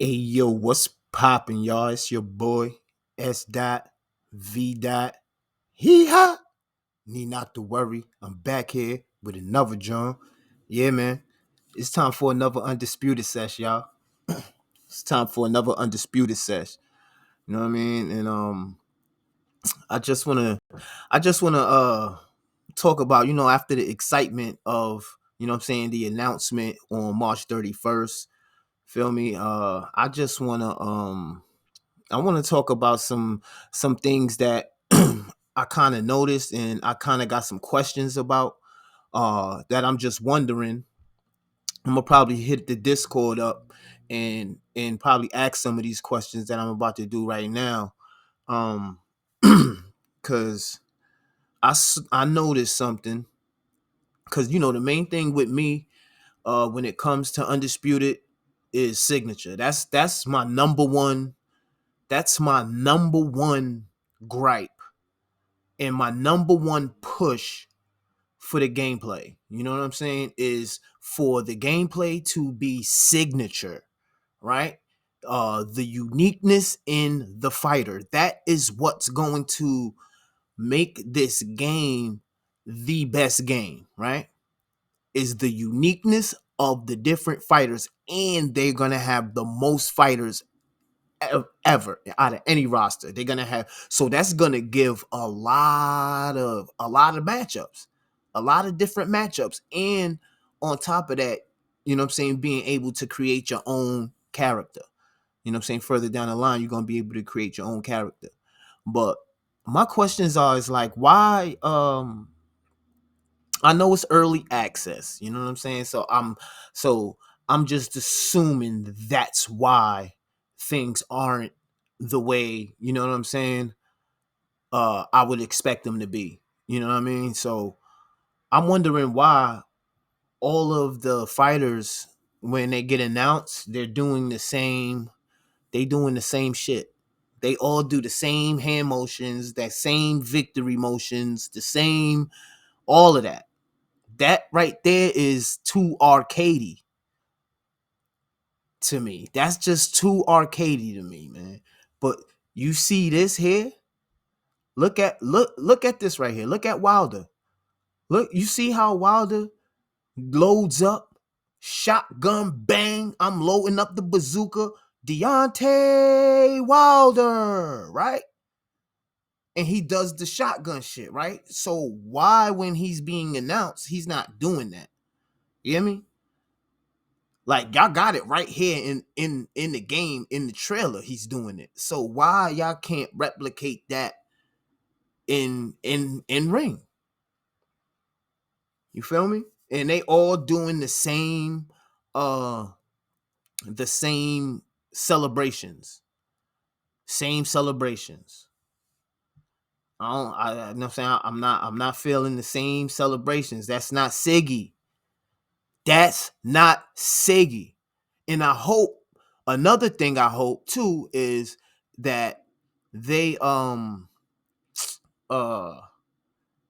Hey yo, what's poppin', y'all? It's your boy S. Dot V. Dot. Hee ha! Need not to worry. I'm back here with another John. Yeah, man. It's time for another undisputed sesh, y'all. It's time for another undisputed sesh. You know what I mean? And I just wanna talk about, after the excitement of, I'm saying, the announcement on March 31st. Feel me? I want to talk about some things that I kind of noticed and I kind of got some questions about that I'm just wondering. I'm gonna probably hit the Discord up and probably ask some of these questions that I'm about to do right now. Um cuz I noticed something, cuz the main thing with me when it comes to undisputed is signature. That's my number one gripe and my number one push for the gameplay. You know what I'm saying? Is for the gameplay to be signature, right? The uniqueness in the fighter. That is what's going to make this game the best game, right? Is the uniqueness of the different fighters, and they're gonna have the most fighters ever out of any roster. They're gonna have, so that's gonna give a lot of matchups, a lot of different matchups, and on top of that, I'm saying, being able to create your own character. I'm saying, further down the line, you're gonna be able to create your own character. But my questions are is like, why I know it's early access, you know what I'm saying? So I'm just assuming that's why things aren't the way, you know what I'm saying, I would expect them to be. You know what I mean? So I'm wondering why all of the fighters, when they get announced, they doing the same shit. They all do the same hand motions, that same victory motions, the same, all of that. That right there is too arcadey to me. That's just too arcadey to me, man. But you see this here? Look at this right here. Look at Wilder. Look, you see how Wilder loads up, shotgun bang. I'm loading up the bazooka. Deontay Wilder, right? And he does the shotgun shit, right? So why, when he's being announced, he's not doing that? You hear me? Like, y'all got it right here in the game, in the trailer. He's doing it. So why y'all can't replicate that in ring? You feel me? And they all doing uh the same celebrations. Same celebrations. You know what I'm saying? I'm not feeling the same celebrations. That's not Siggy. That's not Siggy. And I hope, another thing I hope too is that they uh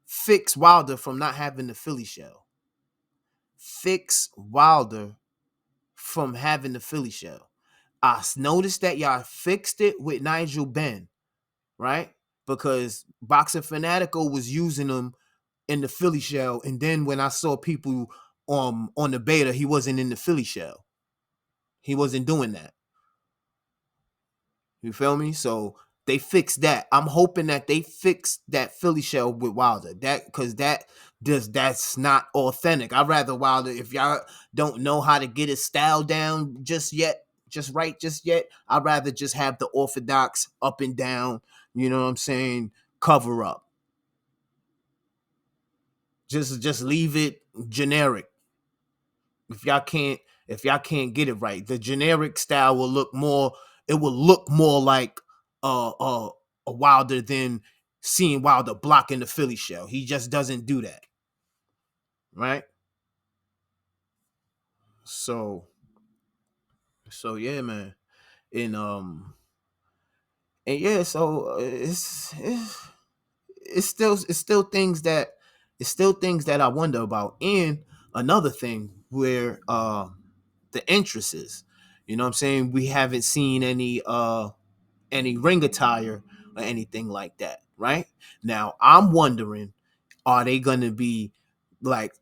fix Wilder from not having the Philly shell. Fix Wilder from having the Philly shell. I noticed that y'all fixed it with Nigel Benn, right? Because Boxing Fanatical was using them in the Philly shell, and then when I saw people on the beta, he wasn't in the Philly shell. He wasn't doing that. You feel me? So they fixed that. I'm hoping that they fix that Philly shell with Wilder. That's not authentic. I'd rather Wilder, if y'all don't know how to get his style down just yet, I'd rather just have the orthodox up and down, you know what I'm saying, cover up. Just leave it generic. If y'all can't get it right, the generic style will look more, it will look more like a Wilder than seeing Wilder blocking the Philly shell. He just doesn't do that, right? So yeah, man. And yeah, so it's still things that I wonder about. And another thing where the interest is. You know what I'm saying? We haven't seen any ring attire or anything like that, right? Now, I'm wondering, are they going to be like,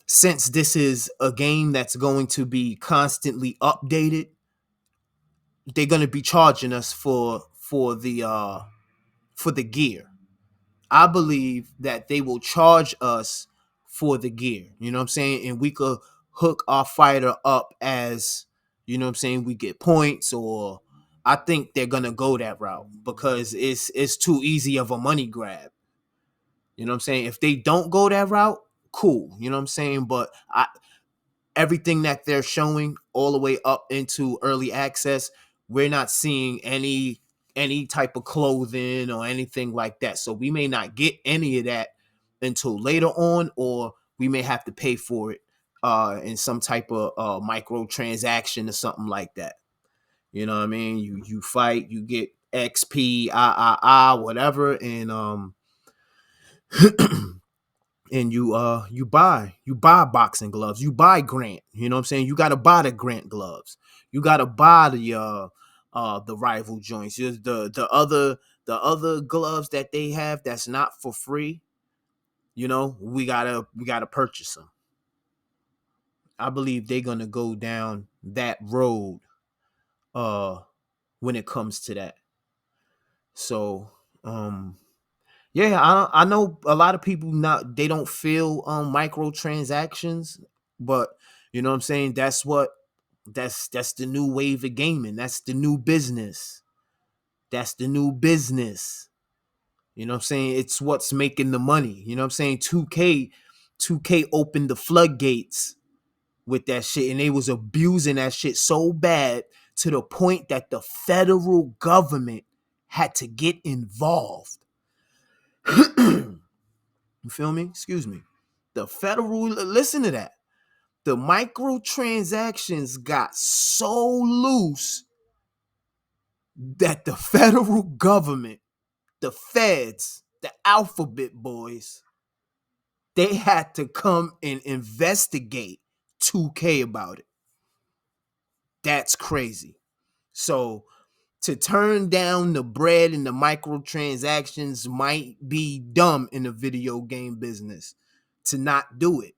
since this is a game that's going to be constantly updated, they're going to be charging us for the gear. I believe that they will charge us for the gear. You know what I'm saying? And we could hook our fighter up as, you know what I'm saying, we get points, or I think they're gonna go that route because it's too easy of a money grab. You know what I'm saying? If they don't go that route, cool. You know what I'm saying? But everything that they're showing all the way up into early access, we're not seeing any type of clothing or anything like that. So we may not get any of that until later on, or we may have to pay for it in some type of microtransaction or something like that. You know what I mean? You fight, you get XP, whatever, and you buy boxing gloves, you buy Grant, you know what I'm saying, you got to buy the Grant gloves, you got to buy the rival joints, the other gloves that they have that's not for free, we gotta purchase them. I believe they're gonna go down that road uh when it comes to that. So yeah, I know a lot of people not they don't feel microtransactions, but you know what I'm saying, that's the new wave of gaming. That's the new business. That's the new business. You know what I'm saying? It's what's making the money. You know what I'm saying? 2K opened the floodgates with that shit, and they was abusing that shit so bad to the point that the federal government had to get involved. You feel me? Excuse me. The federal, listen to that. The microtransactions got so loose that the federal government, the feds, the alphabet boys, they had to come and investigate 2K about it. That's crazy. So to turn down the bread and the microtransactions might be dumb in the video game business. To not do it,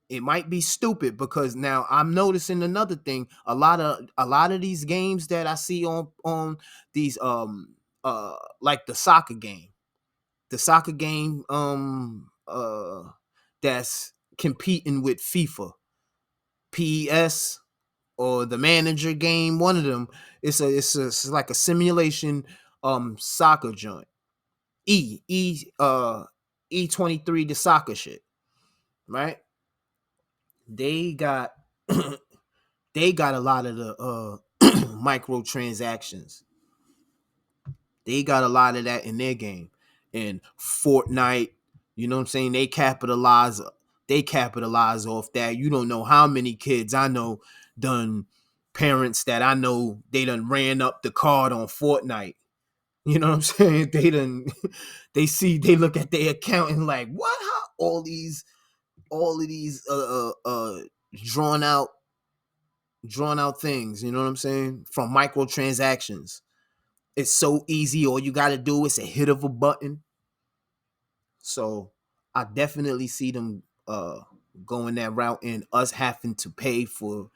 it might be stupid, because now I'm noticing another thing. A lot of these games that I see on these like the soccer game that's competing with FIFA, PES, or the manager game, one of them. It's like a simulation soccer joint. E E E23, the soccer shit, right? They got they got a lot of the microtransactions. They got a lot of that in their game. And Fortnite, you know what I'm saying? They capitalize off that. You don't know how many kids I know done, parents that I know, they done ran up the card on Fortnite. You know what I'm saying? They look at their account and like, what? How all of these drawn out things, you know what I'm saying? From microtransactions. It's so easy. All you got to do is a hit of a button. So I definitely see them going that route, and us having to pay for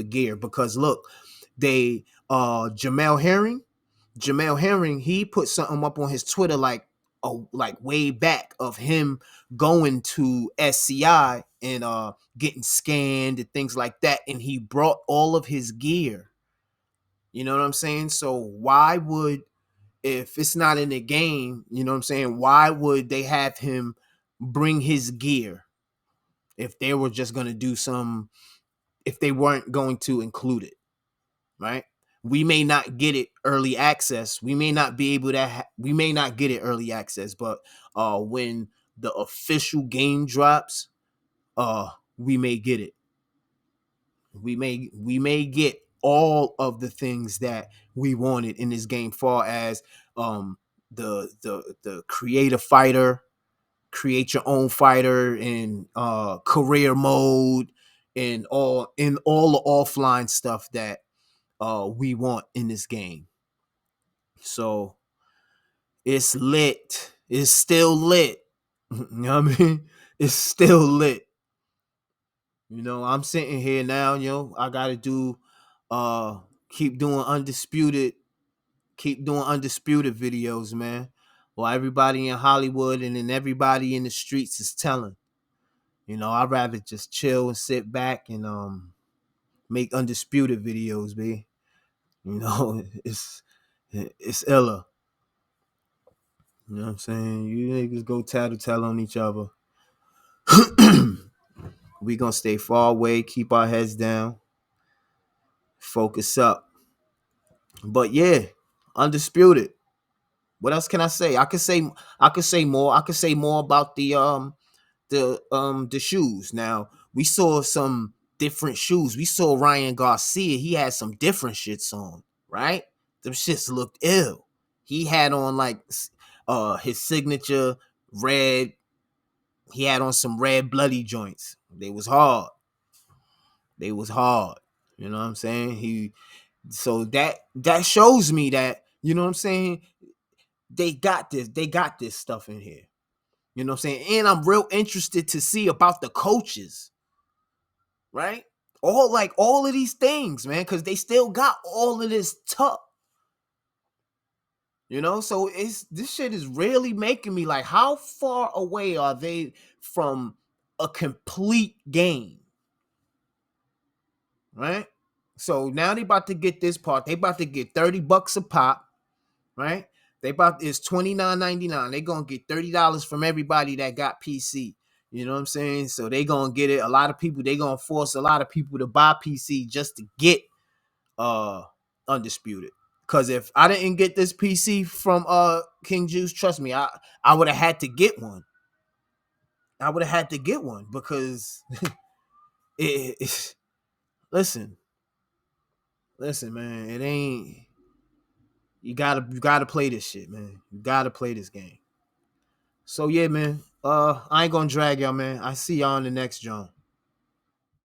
gear, because look, they Jamel Herring, he put something up on his Twitter like way back of him going to SCI and getting scanned and things like that, and he brought all of his gear. You know what I'm saying? So why would, if it's not in the game, you know what I'm saying, why would they have him bring his gear if they were just going to do some, if they weren't going to include it, right? We may not get it early access. We may not be able to we may not get it early access, but when the official game drops, we may get it. We may get all of the things that we wanted in this game, far as the create a fighter, create your own fighter in career mode. and all the offline stuff that we want in this game. So it's lit. It's still lit. You know what I mean? It's still lit. You know, I'm sitting here now, I gotta do keep doing undisputed videos, man. While everybody in Hollywood and then everybody in the streets is telling. I'd rather just chill and sit back and make undisputed videos, B. It's illa. You know what I'm saying? You niggas go tattletale on each other. We gonna stay far away, keep our heads down, focus up. But yeah, undisputed. What else can I say? I could say more. I could say more about the shoes. Now, we saw some different shoes. We saw Ryan Garcia. He had some different shits on, right? Them shits looked ill. He had on like his signature red. He had on some red bloody joints. They was hard. You know what I'm saying? So that shows me that, you know what I'm saying, they got this stuff in here. You know what I'm saying? And I'm real interested to see about the coaches, right? All of these things, man, because they still got all of this tuck. So this shit is really making me like, how far away are they from a complete game? Right? So now they about to get this part. They about to get $30 a pop, right? It's $29.99. They gonna get $30 from everybody that got PC. You know what I'm saying? So they gonna get it. A lot of people, they gonna force a lot of people to buy PC just to get Undisputed. Cause if I didn't get this PC from King Juice, trust me, I would have had to get one. Because listen, man, it ain't. You gotta play this shit, man. You gotta play this game. So yeah, man. I ain't gonna drag y'all, man. I see y'all on the next John.